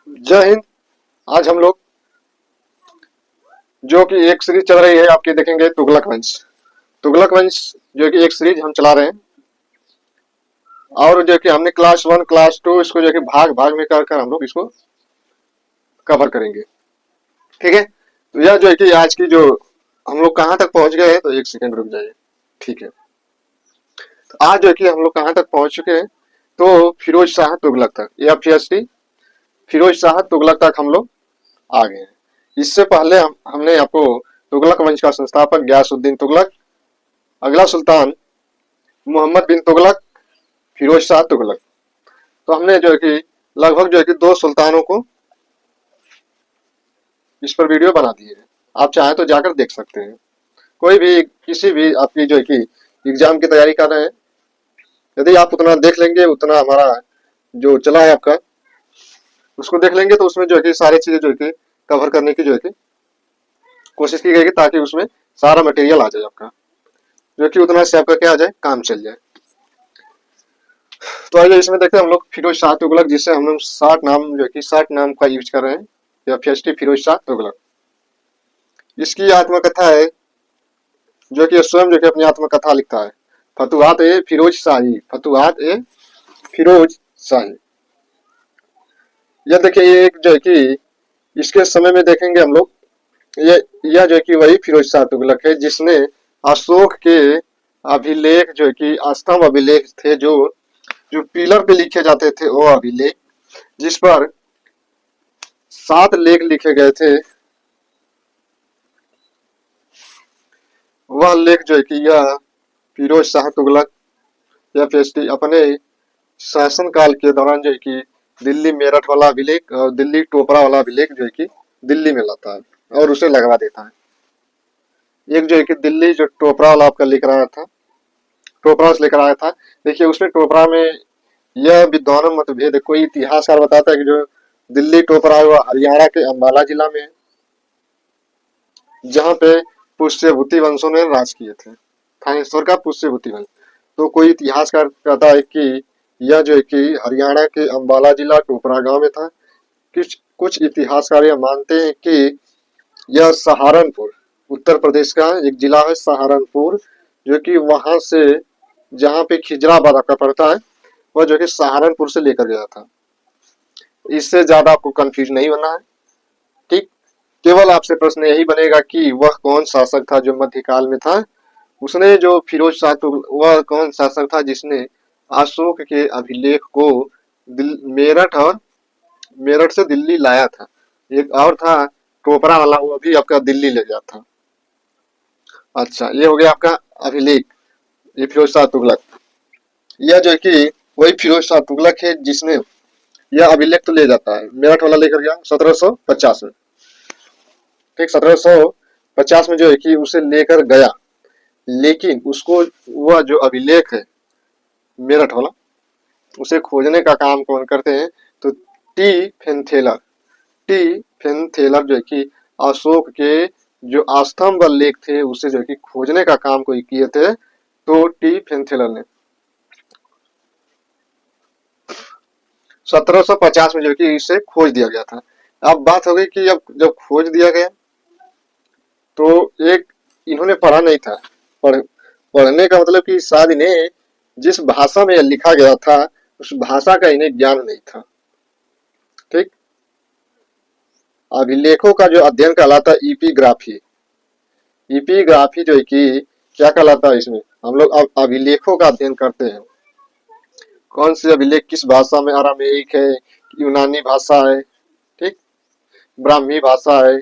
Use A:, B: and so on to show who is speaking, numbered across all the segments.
A: जय हिंद। आज हम लोग जो कि एक सीरीज चल रही है आपकी देखेंगे तुगलक वंश। तुगलक वंश जो कि एक सीरीज हम चला रहे हैं और जो कि हमने क्लास 1 क्लास 2 इसको जो कि भाग भाग में कर कर हम लोग इसको कवर करेंगे। ठीक है, तो यह जो है कि आज की जो हम लोग कहाँ तक पहुंच गए हैं, तो एक सेकंड रुक जाइए। ठीक है, तो आज जो है कि हम लोग कहाँ तक पहुंच चुके हैं, तो फिरोज शाह तुगलक तक या फिरोज शाह तुगलक तक हम लोग आ गए हैं। इससे पहले हमने आपको तुगलक वंश का संस्थापक गयासुद्दीन तुगलक, अगला सुल्तान मोहम्मद बिन तुगलक, फिरोज शाह तुगलक, तो हमने जो है कि लगभग जो है कि दो सुल्तानों को इस पर वीडियो बना दिए है। आप चाहें तो जाकर देख सकते हैं। कोई भी किसी भी आपकी जो है कि एग्जाम की तैयारी कर रहे हैं, यदि आप उतना देख लेंगे, उतना हमारा जो चला है आपका उसको देख लेंगे, तो उसमें जो है कि सारी चीजें जो है कि कवर करने की जो है कि कोशिश की गई, ताकि उसमें सारा मटेरियल आ जाए आपका, जो कि उतना से आपका क्या आ जाए, काम चल जाए। तो आइए इसमें देखते हैं हम लोग फिरोज शाह तुगलक, जिससे हम लोग 60 नाम जो है कि 60 नाम का यूज कर रहे हैं, या फीएसटी फिरोज शाह तुगलक। इसकी आत्मकथा है जो कि स्वयं जो कि अपनी आत्मकथा लिखता है, फतुहात ए फिरोज शाही, फतुहात ए फिरोज शाही। यह देखिए, ये एक जो है कि इसके समय में देखेंगे हम लोग, ये यह जो है कि वही फिरोज शाह तुगलक है जिसने अशोक के अभिलेख जो है कि स्तंभ अभिलेख थे, जो जो पिलर पे लिखे जाते थे, वो अभिलेख जिस पर 7 लेख लिखे गए थे, वह लेख जो है कि यह फिरोज शाह तुगलक या फिर अपने शासन काल के दौरान जो है कि दिल्ली मेरठ वाला अभिलेख और दिल्ली टोपरा वाला अभिलेख जो है कि दिल्ली में लाता है और उसे लगवा देता है। एक जो है कि दिल्ली जो टोपरा वाला आपका लेकर आया था, टोपरा से लेकर आया था। देखिए उसमें टोपरा में यह विद्वानों मतभेद है। कोई इतिहासकार बताता है कि जो दिल्ली टोपरा हुआ हरियाणा के अंबाला जिला में, जहाँ पे पुष्यभूति वंशों ने राज किए थे, थानेश्वर का पुष्यभूति वंश। तो कोई इतिहासकार कहता है कि यह जो है कि हरियाणा के अंबाला जिला टोपरा गांव में था। कुछ कुछ इतिहासकार यह मानते हैं कि यह सहारनपुर, उत्तर प्रदेश का एक जिला है सहारनपुर, जो कि वहां से जहाँ पे खिजराबाद आपका पड़ता है, वह जो कि सहारनपुर से लेकर गया था। इससे ज्यादा आपको कंफ्यूज नहीं होना है। ठीक, केवल आपसे प्रश्न यही बनेगा कि वह कौन शासक था जो मध्यकाल में था। उसने जो फिरोज शाह वह कौन शासक था जिसने अशोक के अभिलेख को मेरठ और मेरठ से दिल्ली लाया था। एक और था टोपरा वाला, वो भी आपका दिल्ली ले गया था। अच्छा, ये हो गया आपका अभिलेख, ये फिरोज शाह तुगलक। यह जो है कि वही फिरोज शाह तुगलक है जिसने यह अभिलेख तो ले जाता है, मेरठ वाला लेकर गया 1750 में। ठीक, 1750 में जो है कि उसे लेकर गया, लेकिन उसको वह जो अभिलेख है मेरठ वाला, उसे खोजने का काम कौन करते हैं, तो टी फेनथेलर जो है कि अशोक के जो आस्थम व लेख थे उसे जो है कि खोजने का काम कोई किए थे, तो टी फेनथेलर ने 1750 में जो है कि इसे खोज दिया गया था। अब बात हो गई कि अब जब खोज दिया गया, तो एक इन्होंने पढ़ा नहीं था। पढ़ने का मतलब कि शायद इन्हें जिस भाषा में लिखा गया था उस भाषा का इन्हें ज्ञान नहीं था। ठीक, अभिलेखों का जो अध्ययन कहलाता है इपिग्राफी। इपिग्राफी जो है कि क्या कहलाता है, इसमें हम लोग अब अभिलेखों का अध्ययन करते हैं। कौन से अभिलेख किस भाषा में, अरामेइक है, यूनानी भाषा है, ठीक, ब्राह्मी भाषा है,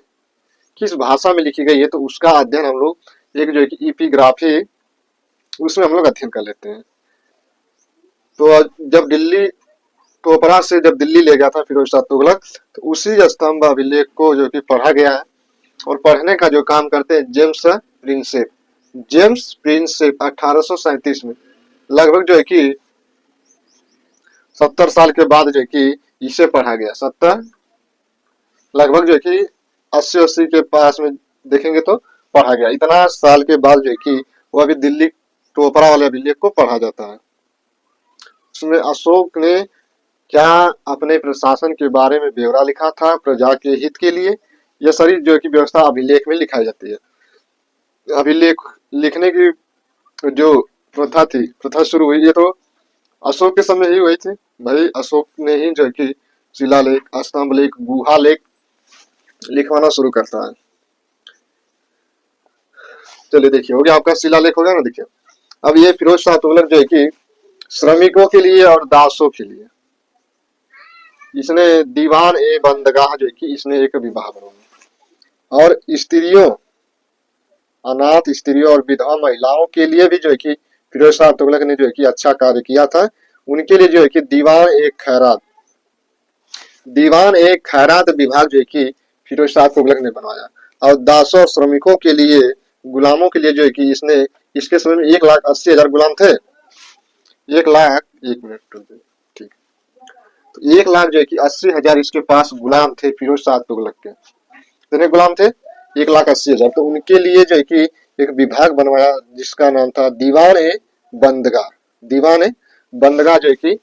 A: किस भाषा में लिखी गई है, तो उसका अध्ययन हम लोग एक जो है कि इपिग्राफी, उसमें हम लोग अध्ययन कर लेते हैं। तो जब दिल्ली टोपरा से जब दिल्ली ले गया था फिरोज शाह तुगलक, तो उसी स्तंभ अभिलेख को जो कि पढ़ा गया है, और पढ़ने का जो काम करते हैं जेम्स प्रिंसेप 1837 में, लगभग जो है कि 70 साल के बाद जो है कि इसे पढ़ा गया। 70 लगभग जो है कि 80 के पास में देखेंगे तो पढ़ा गया। इतना साल के बाद जो है कि वो अभी दिल्ली टोपरा वाले अभिलेख को पढ़ा जाता है। उसमें अशोक ने क्या अपने प्रशासन के बारे में ब्यौरा लिखा था प्रजा के हित के लिए। यह सारी जो है कि व्यवस्था अभिलेख में लिखाई जाती है। अभिलेख लिखने की जो प्रथा शुरू हुई, ये तो अशोक के समय ही हुई थी। भाई अशोक ने ही जो है कि शिलालेख, स्तंभ लेख, गुहा लेख लिखवाना शुरू करता है। चलिए देखिए, हो गया आपका शिलालेख, हो गया ना। देखिए अब ये फिरोज शाह तुगलक जो है कि श्रमिकों के लिए और दासों के लिए इसने दीवान ए बंदगाह जो है कि इसने एक विवाह बनवाया, और स्त्रियों, अनाथ स्त्रियों और विधवा महिलाओं के लिए भी जो है कि फिरोज शाह तुगलक ने जो है कि अच्छा कार्य किया था। उनके लिए जो है कि दीवान एक खैरात विभाग जो है कि फिरोज शाह तुगलक ने बनवाया। और दासों और श्रमिकों के लिए, गुलामों के लिए जो है कि इसने, इसके समय में 1,80,000 गुलाम थे। 1,00,000, एक मिनट, ठीक, तो 1,00,000 जो है कि 80,000 इसके पास गुलाम थे फिरोज शाह तुगलक के। कितने गुलाम थे? 1,80,000। तो उनके लिए जो है कि एक विभाग बनवाया जिसका नाम था दीवान ए बंदगाह। दीवान ए बंदगाह जो है कि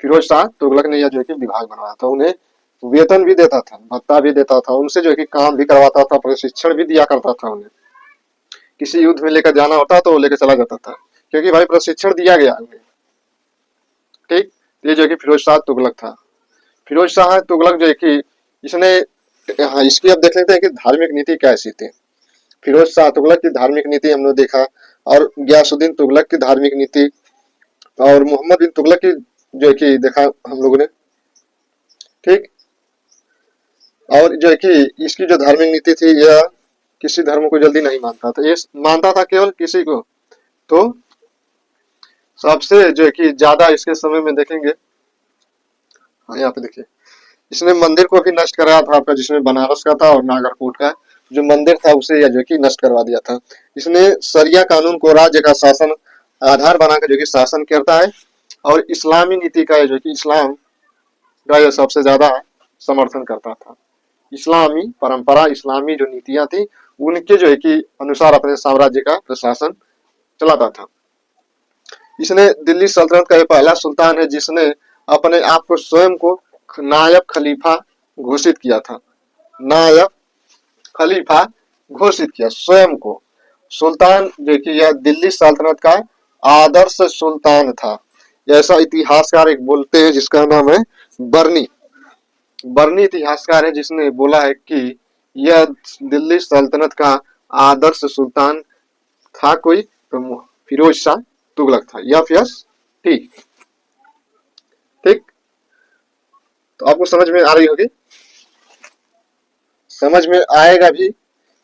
A: फिरोज शाह तुगलक ने यह जो है कि विभाग बनवाया था। उन्हें वेतन भी देता था, भत्ता भी देता था, उनसे जो है कि काम भी करवाता था, प्रशिक्षण भी दिया करता था उन्हें। किसी युद्ध में लेकर जाना होता तो वो लेकर चला जाता था, क्योंकि भाई प्रशिक्षण दिया गया उन्हें। ठीक, ये जो है कि फिरोज शाह तुगलक था। फिरोज शाह तुगलक जो है कि इसने, हाँ इसकी अब देख लेते हैं कि धार्मिक नीति कैसी थी। फिरोज शाह तुगलक की धार्मिक नीति हमने देखा, और गयासुद्दीन तुगलक की धार्मिक नीति, और मोहम्मद बिन तुगलक की जो है कि देखा हम लोगों ने। ठीक, और जो है कि इसकी जो धार्मिक नीति थी, यह किसी धर्म को जल्दी नहीं मानता था, ये मानता था केवल किसी को। तो सबसे जो है कि ज्यादा इसके समय में देखेंगे, हाँ यहाँ पे देखिए, इसने मंदिर को भी नष्ट कराया था आपका, जिसमें बनारस का था और नागरकोट का जो मंदिर था उसे यह जो कि नष्ट करवा दिया था। इसने शरिया कानून को राज्य का शासन आधार बनाकर जो कि शासन करता है, और इस्लामी नीति का जो कि इस्लाम का यह सबसे ज्यादा समर्थन करता था। इस्लामी परंपरा, इस्लामी जो नीतियां थी उनके जो है कि अनुसार अपने साम्राज्य का प्रशासन चलाता था। इसने दिल्ली सल्तनत का यह पहला सुल्तान है जिसने अपने आप को स्वयं को नायब खलीफा घोषित किया था। नायब खलीफा घोषित किया स्वयं को। सुल्तान जो कि यह दिल्ली सल्तनत का आदर्श सुल्तान था, ऐसा इतिहासकार एक बोलते हैं जिसका नाम है बर्नी। बर्नी इतिहासकार है जिसने बोला है कि यह दिल्ली सल्तनत का आदर्श सुल्तान था कोई, तो फिरोज शाह तुगलक था। यह यस, ठीक, ठीक। तो आपको समझ में आ रही होगी, समझ में आएगा भी,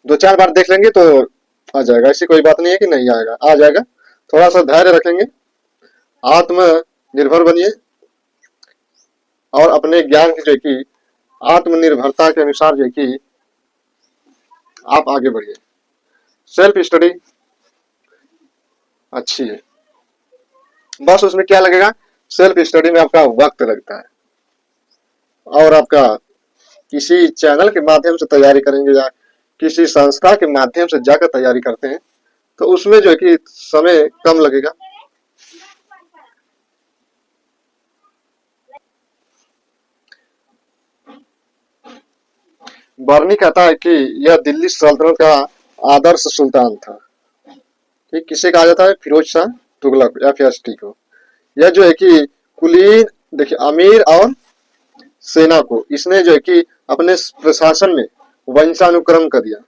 A: 2-4 बार देख लेंगे तो आ जाएगा, ऐसी कोई बात नहीं है कि नहीं आएगा, आ जाएगा। थोड़ा सा धैर्य रखेंगे, आत्मनिर्भर बनिए, और अपने ज्ञान की जो कि आत्मनिर्भरता के अनुसार जो कि आप आगे बढ़िए। सेल्फ स्टडी अच्छी है, बस उसमें क्या लगेगा, सेल्फ स्टडी में आपका वक्त लगता है, और आपका किसी चैनल के माध्यम से तैयारी करेंगे या किसी संस्था के माध्यम से जाकर तैयारी करते हैं तो उसमें जो है कि समय कम लगेगा। बर्नी कहता है कि यह दिल्ली सल्तनत का आदर्श सुल्तान था। ठीक, किसे कहा जाता है? फिरोज शाह तुगलक या फिर को। यह जो है कि कुलीन, देखिए अमीर और सेना को इसने जो है कि अपने प्रशासन में वंशानुक्रम कर दिया।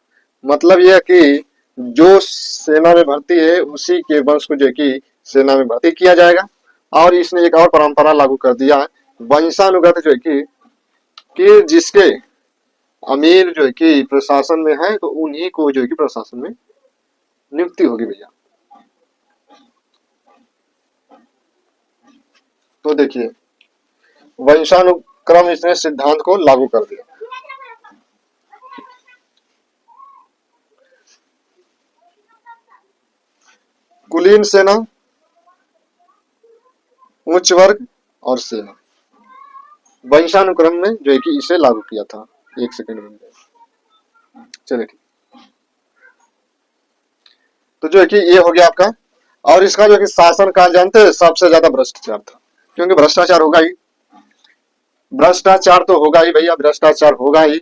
A: मतलब यह कि जो सेना में भर्ती है उसी के वंश को जो है कि सेना में भर्ती किया जाएगा। और इसने एक और परंपरा लागू कर दिया, वंशानुगत जो है कि जिसके अमीर जो है कि प्रशासन में है तो उन्हीं को जो है कि प्रशासन में नियुक्ति होगी भैया। तो देखिए वंशानुक्रम इसने सिद्धांत को लागू कर दिया। कुलीन सेना, उच्च वर्ग और सेना, वंशानुक्रम में जो है कि इसे लागू किया था। एक सेकंड में चलिए ठीक। तो जो है कि ये हो गया आपका, और इसका जो है कि शासन काल जानते हैं सबसे ज्यादा भ्रष्टाचार था, क्योंकि भ्रष्टाचार होगा ही। भ्रष्टाचार तो होगा ही भैया, भ्रष्टाचार होगा ही।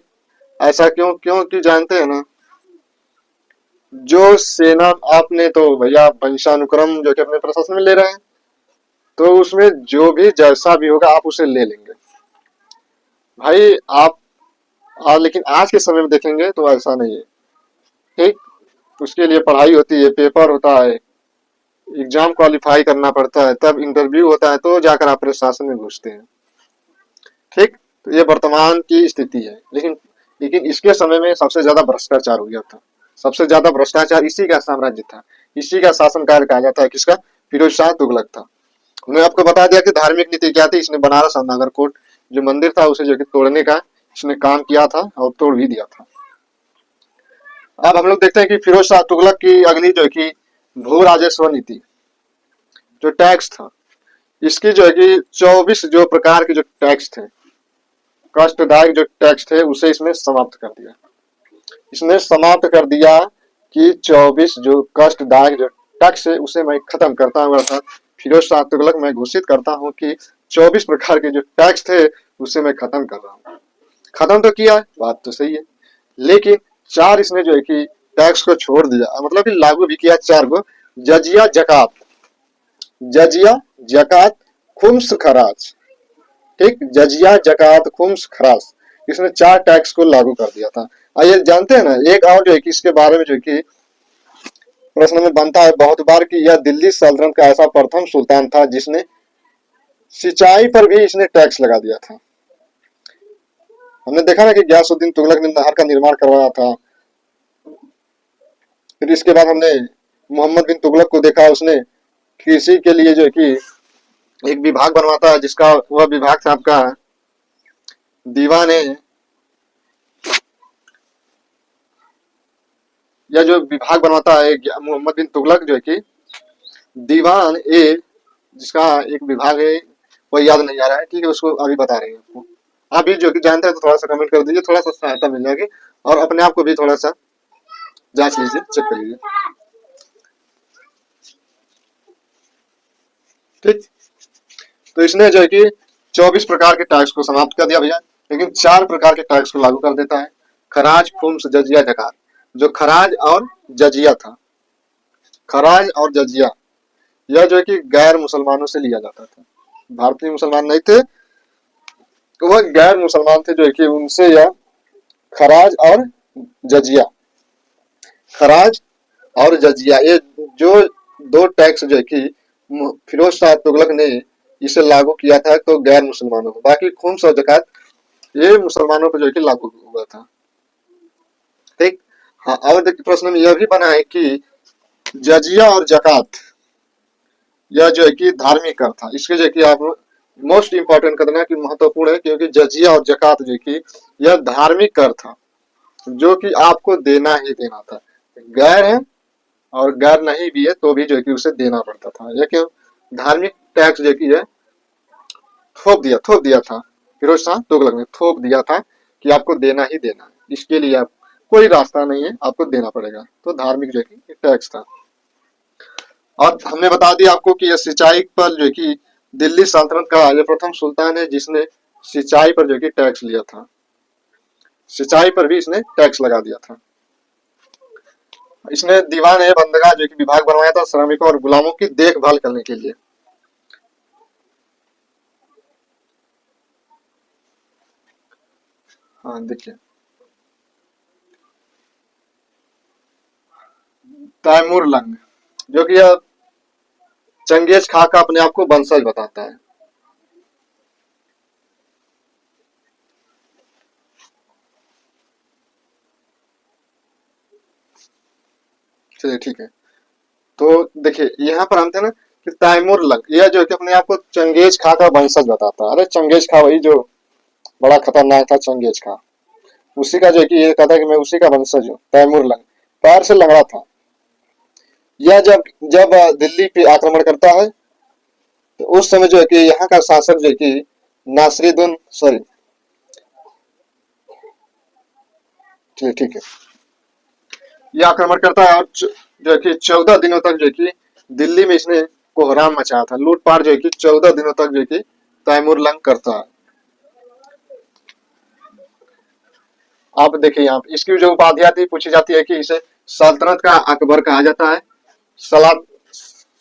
A: ऐसा क्यों? क्योंकि जानते हैं ना, जो सेना आपने तो भैया वंशानुक्रम जो कि अपने प्रशासन में ले रहे हैं, तो उसमें जो भी जैसा भी होगा आप उसे ले लेंगे भाई आप। लेकिन आज के समय में देखेंगे तो ऐसा नहीं है, ठीक। उसके लिए पढ़ाई होती है, पेपर होता है, एग्जाम क्वालिफाई करना पड़ता है, तब इंटरव्यू होता है, तो जाकर आप प्रशासन में घुसते हैं, ठीक। तो ये वर्तमान की स्थिति है। लेकिन लेकिन इसके समय में सबसे ज्यादा भ्रष्टाचार हो गया था। सबसे ज्यादा भ्रष्टाचार इसी का साम्राज्य था, इसी का शासनकाल कहा जाता है। किसका? फिरोज शाह तुगलक था। उन्होंने आपको बता दिया कि धार्मिक नीति क्या थी। इसने बनारस और नागरकोट जो मंदिर था उसे जो कि तोड़ने का इसने काम किया था और तोड़ भी दिया था। अब हम लोग देखते हैं कि फिरोज शाह तुगलक की अगली जो है कि भू राजस्व नीति, जो टैक्स था, इसकी जो है कि 24 जो प्रकार के जो टैक्स थे, कष्टदायक जो टैक्स थे, उसे इसने समाप्त कर दिया। इसने समाप्त कर दिया कि 24 जो कष्टदायक जो टैक्स है उसे मैं खत्म करता हूँ। अर्थात फिरोज शाह तुगलक मैं घोषित करता हूँ कि 24 प्रकार के जो टैक्स थे उसे मैं खत्म कर रहा हूँ। खत्म तो किया, बात तो सही है, लेकिन 4 इसने जो है कि टैक्स को छोड़ दिया, मतलब कि लागू भी किया 4 को। जजिया जकात, जजिया जकात, खुम्स खराज, ठीक। जजिया जकात खुम्स खराज, इसने 4 टैक्स को लागू कर दिया था। आइए जानते हैं ना, एक और जो है कि इसके बारे में जो है कि प्रश्न में बनता है बहुत बार कि यह दिल्ली सल्तनत का ऐसा प्रथम सुल्तान था जिसने सिंचाई पर भी इसने टैक्स लगा दिया था। हमने देखा ना कि गयासुद्दीन तुगलक ने नहर का निर्माण करवाया था। फिर इसके बाद हमने मोहम्मद बिन तुगलक को देखा, उसने कृषि के लिए जो है कि एक विभाग बनवाता है, जिसका वह विभाग था आपका दीवान है। यह जो विभाग बनवाता है मोहम्मद बिन तुगलक जो है कि दीवान ए, जिसका एक विभाग है वो याद नहीं आ रहा है, ठीक है, उसको अभी बता रहे हैं आपको। आप भी जो कि जानते हैं तो थोड़ा सा कमेंट कर दीजिए, थोड़ा सा सहायता मिल जाएगी। और अपने आप को भी थोड़ा सा जांच लीजिए, चेक कर लीजिए, ठीक। तो इसने जो है कि 24 प्रकार के टैक्स को समाप्त कर दिया भैया, लेकिन 4 प्रकार के टैक्स को लागू कर देता है। खराज, खुम्स, जजिया, जकात। जो खराज और जजिया था, खराज और जजिया, यह जो है कि गैर मुसलमानों से लिया जाता था। भारतीय मुसलमान नहीं थे, तो वह गैर मुसलमान थे जो है कि उनसे यह खराज और जजिया, खराज और जजिया, ये जो 2 टैक्स जो है कि फिरोज शाह तुगलक ने इसे लागू किया था तो गैर मुसलमानों को। बाकी खुम्स और जकात ये मुसलमानों पर जो है कि लागू हुआ था, ठीक। हाँ, और प्रश्न में यह भी बना है कि जजिया और जकात यह जो है कि धार्मिक कर था। इसके जो है कि आप मोस्ट इंपॉर्टेंट कर देना कि महत्वपूर्ण है, क्योंकि जजिया और जकात जो है कि यह धार्मिक कर था जो कि आपको देना ही देना था। गैर है और गैर नहीं भी है तो भी जो है कि उसे देना पड़ता था। यह क्यों? धार्मिक टैक्स जो कि है थोप दिया था, फिरोज शाह तुगलक ने थोप दिया था कि आपको देना ही देना है, इसके लिए आप कोई रास्ता नहीं है, आपको देना पड़ेगा। तो धार्मिक जो है कि टैक्स था। और हमने बता दिया आपको कि यह सिंचाई पर जो है कि दिल्ली सल्तनत का यह प्रथम सुल्तान है जिसने सिंचाई पर जो है कि टैक्स लिया था। सिंचाई पर भी इसने टैक्स लगा दिया था। इसने दीवान ए बंदगा जो कि विभाग बनवाया था श्रमिकों और गुलामों की देखभाल करने के लिए। हाँ देखिए, तैमूर लंग जो कि यह चंगेज खा का अपने आप को वंशज बताता है। चलिए ठीक है, तो देखिए यहाँ पर हम थे ना कि तैमूर लंग यह जो है कि अपने आप को चंगेज खा का वंशज बताता है। अरे चंगेज खा वही जो बड़ा खतरनाक था, चंगेज खा, उसी का जो है कि ये कहता है कि मैं उसी का वंशज हूँ। तैमूर लंग पैर से लंगड़ा था। यह जब जब दिल्ली पे आक्रमण करता है तो उस समय जो है कि यहाँ का शासक जो है कि नासरुद्दीन, सॉरी, चलिए ठीक है, यह आक्रमण करता है और जो है कि 14 दिनों तक जो है कि दिल्ली में इसने कोहराम मचाया था। लूटपाट जो है कि 14 दिनों तक जो है कि तैमूर लंग करता है। आप देखिए यहाँ पे इसकी जो उपाधि आती पूछी जाती है कि इसे सल्तनत का अकबर कहा जाता है, सला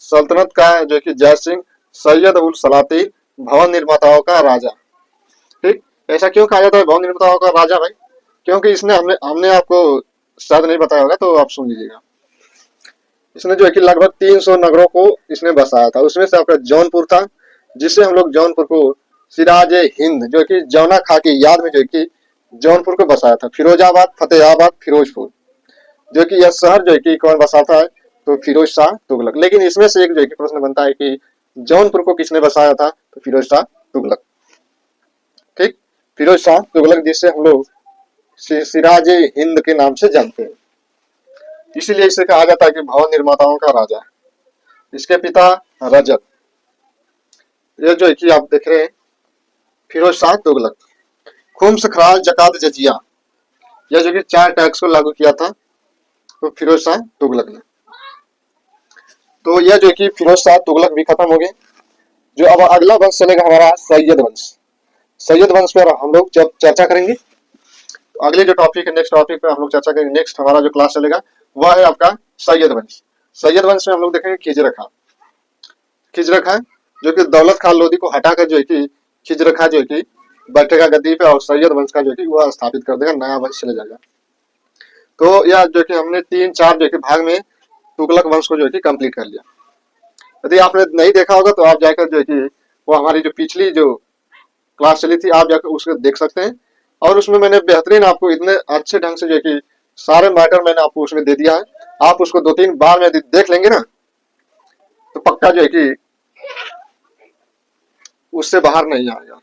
A: सल्तनत का जो कि जय सिंह, सैयद उल सलातीन, भवन निर्माताओं का राजा। ठीक, ऐसा क्यों कहा जाता है भवन निर्माताओं का राजा भाई? क्योंकि इसने हमने हमने आपको शायद नहीं बताया होगा तो आप सुन लीजिएगा। इसने जो है कि लगभग 300 नगरों को इसने बसाया था। उसमें से आपका जौनपुर था, जिससे हम लोग जौनपुर को सिराज ए हिंद जो कि जौना खा की याद में जो है कि जौनपुर को बसाया था। फिरोजाबाद, फतेहाबाद, फिरोजपुर जो कि यह शहर जो है कि कौन बसाता है तो फिरोज शाह तुगलक। लेकिन इसमें से एक जो है कि प्रश्न बनता है कि जौनपुर को किसने बसाया था तो फिरोज शाह तुगलक। ठीक, फिरोज शाह तुगलक जिससे हम लोग सिराज ए हिंद के नाम से जानते हैं, इसीलिए इसे कहा जाता है कि भवन निर्माताओं का राजा। इसके पिता रजत, ये जो है कि आप देख रहे हैं फिरोज शाह तुगलक। खुम्स, खराज, जकात, जजिया, यह जो कि 4 टैक्स को लागू किया था तो फिरोज शाह तुगलक ने। तो यह जो कि फिरोज शाह तुगलक भी खत्म हो गए। जो अब अगला वंश चलेगा हमारा सैयद वंश। सैयद वंश पर हम लोग जब चर्चा करेंगे तो अगले जो टॉपिक है नेक्स्ट टॉपिक पे हम लोग चर्चा करेंगे। नेक्स्ट हमारा जो क्लास चलेगा वह है आपका सैयद वंश। सैयद वंश में हम लोग देखेंगे खिजर खां। खिजर खां जो कि दौलत खान लोधी को हटाकर जो है कि खिजर खां जो है कि बैठेगा गद्दी पे और सैयद वंश का जो है कि वह स्थापित कर देगा, नया वंश चले जाएगा। तो यह जो कि हमने 3-4 जो कि भाग में तुगलक वंश को जो है कि कंप्लीट कर लिया। यदि आपने नहीं देखा होगा तो आप जाकर जो है कि वो हमारी जो पिछली जो क्लास चली थी आप जाकर उसको देख सकते हैं। और उसमें मैंने बेहतरीन आपको इतने अच्छे ढंग से जो है कि सारे मैटर मैंने आपको उसमें दे दिया है। आप उसको 2-3 बार में देख लेंगे ना तो पक्का जो है कि उससे बाहर नहीं आएगा।